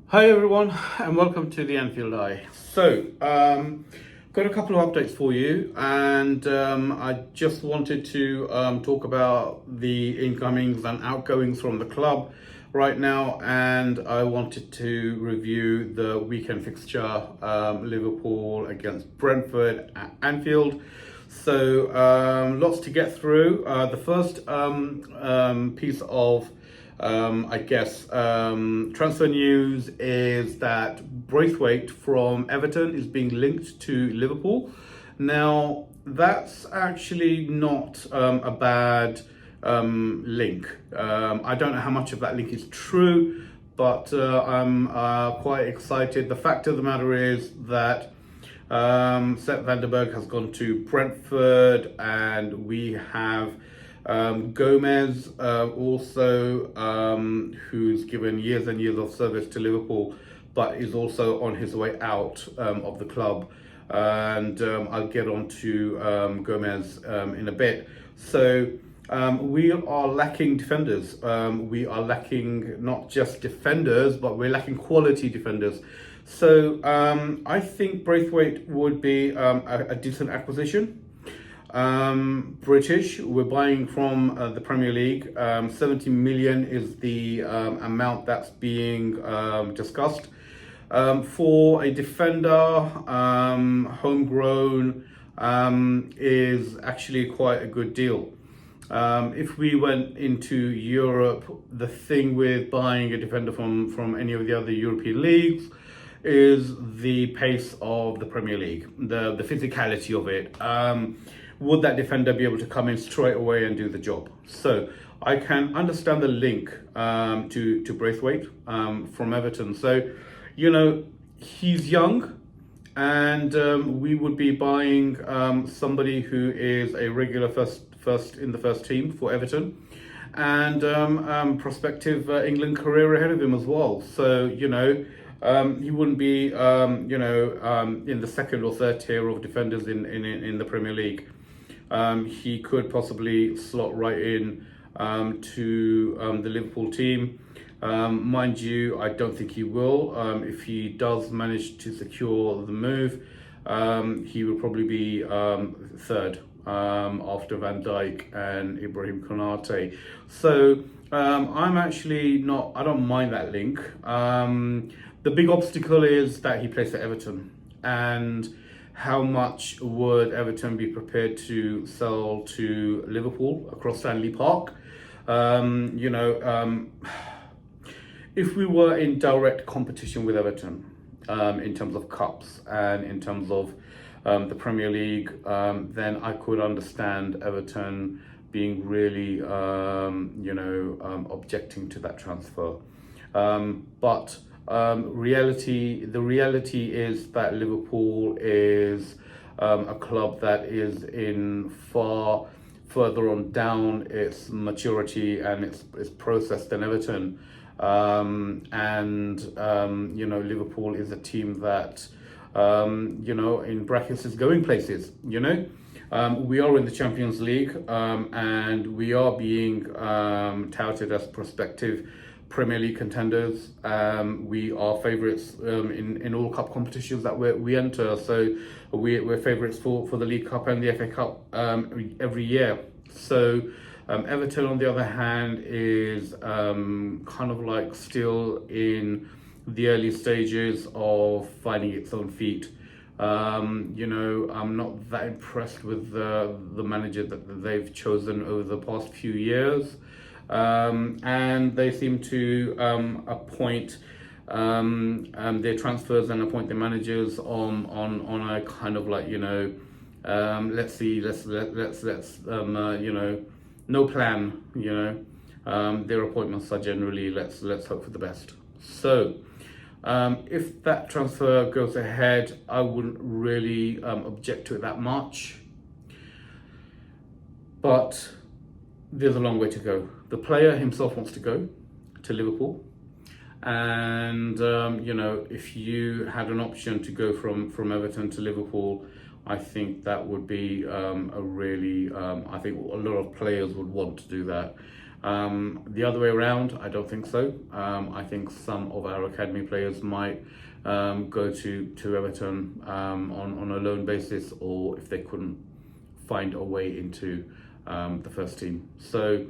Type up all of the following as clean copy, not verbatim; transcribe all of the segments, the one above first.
Hi everyone, and welcome to the Anfield Eye. Got a couple of updates for you, and I just wanted to talk about the incomings and outgoings from the club right now, and I wanted to review the weekend fixture, Liverpool against Brentford at Anfield. Lots to get through. The first piece of transfer news is that Braithwaite from Everton is being linked to Liverpool. Now, that's actually not a bad link. I don't know how much of that link is true, but I'm quite excited. The fact of the matter is that Sepp van der Berg has gone to Brentford, and we have Gomez, who's given years and years of service to Liverpool, but is also on his way out of the club. And I'll get on to Gomez in a bit. We are lacking defenders. We are lacking not just defenders, but we're lacking quality defenders. I think Braithwaite would be a decent acquisition. British, we're buying from the Premier League. 70 million is the amount that's being discussed. For a defender, homegrown, is actually quite a good deal. If we went into Europe, the thing with buying a defender from any of the other European leagues is the pace of the Premier League, the physicality of it. Would that defender be able to come in straight away and do the job? So I can understand the link to Braithwaite from Everton. He's young, and we would be buying somebody who is a regular first in the first team for Everton, and prospective England career ahead of him as well. He wouldn't be in the second or third tier of defenders in the Premier League. He could possibly slot right in to the Liverpool team. Mind you, I don't think he will. If he does manage to secure the move, he will probably be third after Van Dijk and Ibrahim Konate. I'm actually not, I don't mind that link. The big obstacle is that he plays for Everton, and how much would Everton be prepared to sell to Liverpool across Stanley Park? If we were in direct competition with Everton in terms of cups and in terms of the Premier League, then I could understand Everton being really, objecting to that transfer. The reality is that Liverpool is a club that is in far further on down its maturity and its process than Everton. Liverpool is a team that, in brackets is going places, we are in the Champions League, and we are being touted as prospective Premier League contenders. We are favourites in all cup competitions that we enter. So we're favourites for the League Cup and the FA Cup every year. Everton, on the other hand, is kind of like still in the early stages of finding its own feet. I'm not that impressed with the manager that they've chosen over the past few years. And they seem to appoint their transfers and appoint their managers on a kind of like, no plan. Their appointments are generally let's hope for the best. If that transfer goes ahead, I wouldn't really object to it that much, but there's a long way to go. The player himself wants to go to Liverpool, and if you had an option to go from Everton to Liverpool, I think that would be I think a lot of players would want to do that. The other way around, I don't think so. I think some of our academy players might go to Everton on a loan basis, or if they couldn't find a way into the first team. So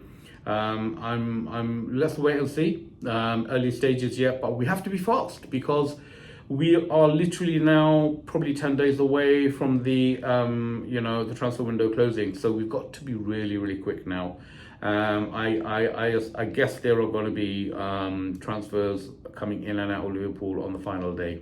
let's wait and see. Early stages yet, but we have to be fast because we are literally now probably 10 days away from the the transfer window closing. So we've got to be really, really quick now. I guess there are going to be transfers coming in and out of Liverpool on the final day.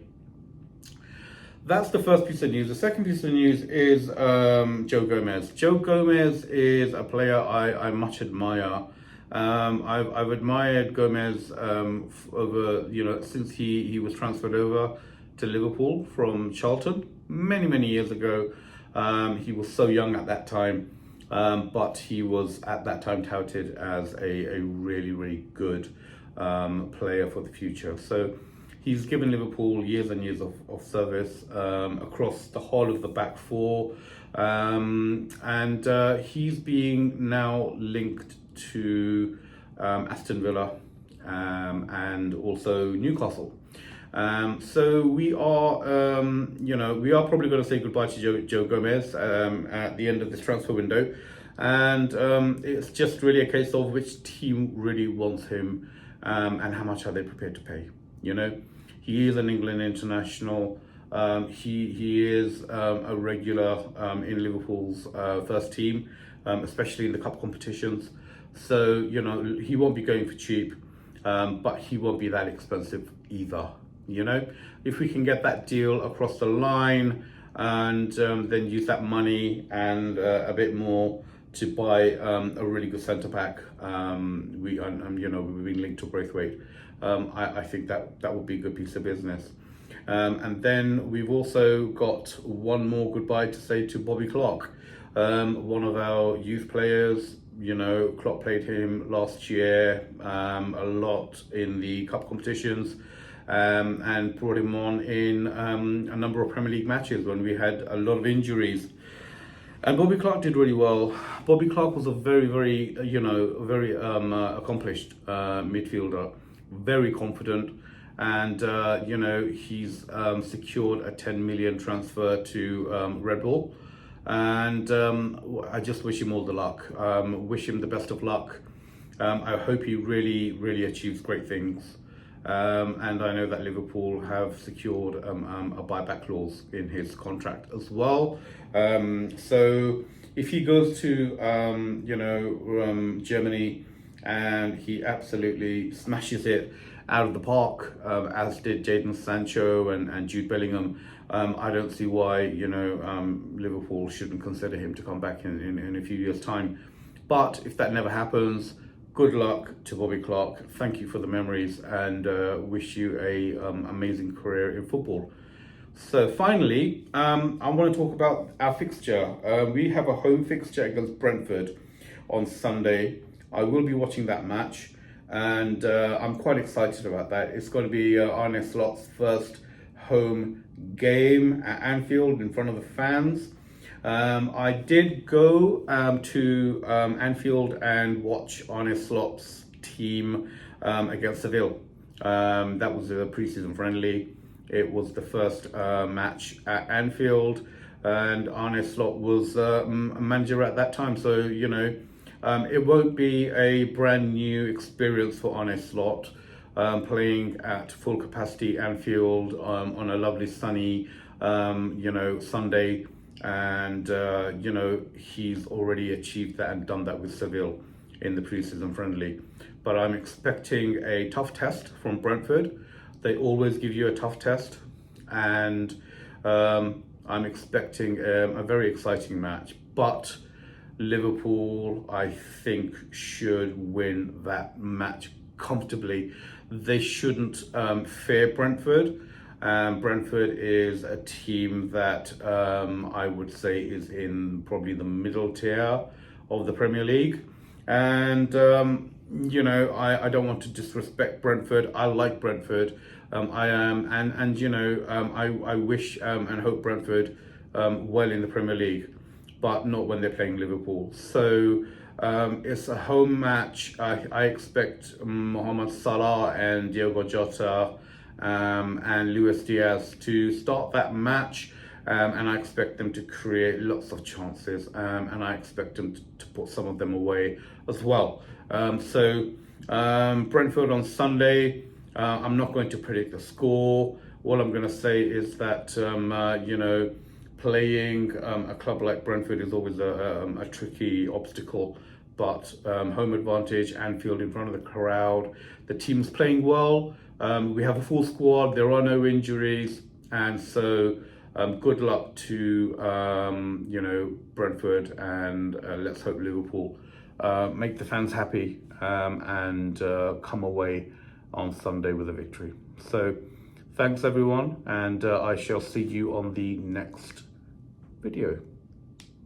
That's the first piece of news. The second piece of news is Joe Gomez. Joe Gomez is a player I much admire. I've admired Gomez over since he was transferred over to Liverpool from Charlton many years ago. He was so young at that time, but he was at that time touted as a really good player for the future. So he's given Liverpool years and years of service across the whole of the back four, and he's being now linked to Aston Villa and also Newcastle. So we are probably going to say goodbye to Joe Gomez at the end of this transfer window, and it's just really a case of which team really wants him and how much are they prepared to pay. He is an England international. He is a regular in Liverpool's first team, especially in the cup competitions. So, he won't be going for cheap, but he won't be that expensive either. If we can get that deal across the line and then use that money and a bit more to buy a really good centre back, we've been linked to Braithwaite. I think that would be a good piece of business. And then we've also got one more goodbye to say to Bobby Clark, one of our youth players. Klopp played him last year a lot in the cup competitions, and brought him on in a number of Premier League matches when we had a lot of injuries. And Bobby Clark did really well. Bobby Clark was a very accomplished midfielder, very confident, and he's secured a 10 million transfer to Red Bull. And I just wish him all the luck. Wish him the best of luck. I hope he really achieves great things. And I know that Liverpool have secured a buyback clause in his contract as well. So if he goes to Germany and he absolutely smashes it out of the park, as did Jadon Sancho and Jude Bellingham, I don't see why Liverpool shouldn't consider him to come back in a few years' time. But if that never happens, good luck to Bobby Clark. Thank you for the memories, and wish you a amazing career in football. So finally, I want to talk about our fixture. We have a home fixture against Brentford on Sunday. I will be watching that match, and I'm quite excited about that. It's going to be Arne Slot's first home game at Anfield in front of the fans. I did go to Anfield and watch Arne Slot's team against Seville. That was a pre-season friendly. It was the first match at Anfield, and Arne Slot was a manager at that time. So, it won't be a brand new experience for Arne Slot. Playing at full capacity Anfield on a lovely sunny Sunday, and he's already achieved that and done that with Seville in the pre-season friendly. But I'm expecting a tough test from Brentford. They always give you a tough test, and I'm expecting a very exciting match. But Liverpool, I think, should win that match comfortably. They shouldn't fear Brentford. Brentford is a team that I would say is in probably the middle tier of the Premier League. And, I don't want to disrespect Brentford. I like Brentford. I am, I wish and hope Brentford well in the Premier League, but not when they're playing Liverpool. So It's a home match. I expect Mohamed Salah and Diogo Jota and Luis Diaz to start that match. And I expect them to create lots of chances, and I expect them to put some of them away as well. Brentford on Sunday, I'm not going to predict the score. All I'm going to say is that, playing a club like Brentford is always a tricky obstacle, but home advantage, Anfield in front of the crowd, the team's playing well, we have a full squad, there are no injuries, and so good luck to Brentford, and let's hope Liverpool make the fans happy and come away on Sunday with a victory. So thanks everyone, and I shall see you on the next video.